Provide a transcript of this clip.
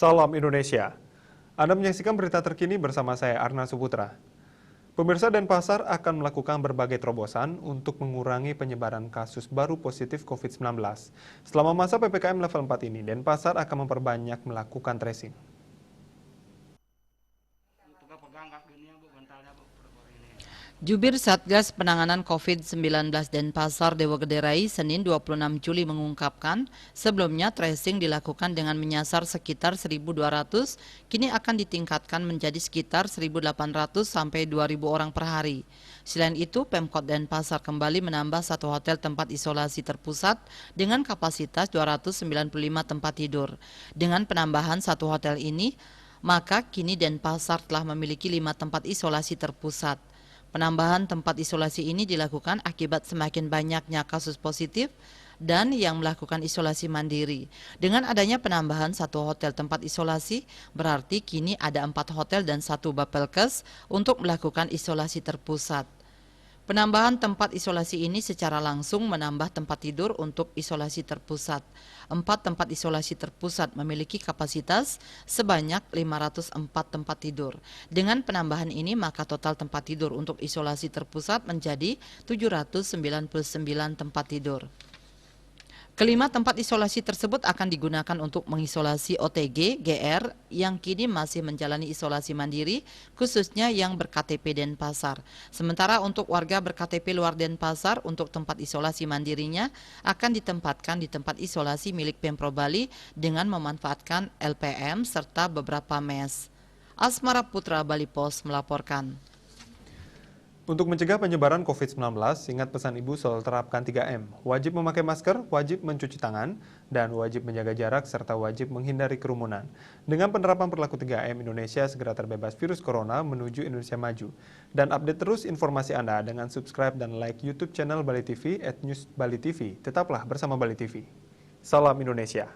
Salam Indonesia. Anda menyaksikan berita terkini bersama saya Arna Suputra. Pemirsa, Denpasar akan melakukan berbagai terobosan untuk mengurangi penyebaran kasus baru positif COVID-19. Selama masa PPKM level 4 ini, Denpasar akan memperbanyak melakukan tracing. Jubir Satgas Penanganan COVID-19 Denpasar Dewa Gederai Senin 26 Juli mengungkapkan, sebelumnya tracing dilakukan dengan menyasar sekitar 1.200, kini akan ditingkatkan menjadi sekitar 1.800 sampai 2.000 orang per hari. Selain itu, Pemkot Denpasar kembali menambah satu hotel tempat isolasi terpusat dengan kapasitas 295 tempat tidur. Dengan penambahan satu hotel ini, maka kini Denpasar telah memiliki 5 tempat isolasi terpusat. Penambahan tempat isolasi ini dilakukan akibat semakin banyaknya kasus positif dan yang melakukan isolasi mandiri. Dengan adanya penambahan satu hotel tempat isolasi, berarti kini ada 4 hotel dan 1 Bapelkes untuk melakukan isolasi terpusat. Penambahan tempat isolasi ini secara langsung menambah tempat tidur untuk isolasi terpusat. 4 tempat isolasi terpusat memiliki kapasitas sebanyak 504 tempat tidur. Dengan penambahan ini maka total tempat tidur untuk isolasi terpusat menjadi 799 tempat tidur. Kelima tempat isolasi tersebut akan digunakan untuk mengisolasi OTG, GR yang kini masih menjalani isolasi mandiri, khususnya yang ber-KTP Denpasar. Sementara untuk warga ber-KTP luar Denpasar, untuk tempat isolasi mandirinya akan ditempatkan di tempat isolasi milik Pemprov Bali dengan memanfaatkan LPM serta beberapa mes. Asmara Putra, Bali Pos melaporkan. Untuk mencegah penyebaran COVID-19, ingat pesan Ibu soal terapkan 3M. Wajib memakai masker, wajib mencuci tangan, dan wajib menjaga jarak, serta wajib menghindari kerumunan. Dengan penerapan perilaku 3M, Indonesia segera terbebas virus corona menuju Indonesia maju. Dan update terus informasi Anda dengan subscribe dan like YouTube channel Bali TV @newsbalitv. Tetaplah bersama Bali TV. Salam Indonesia.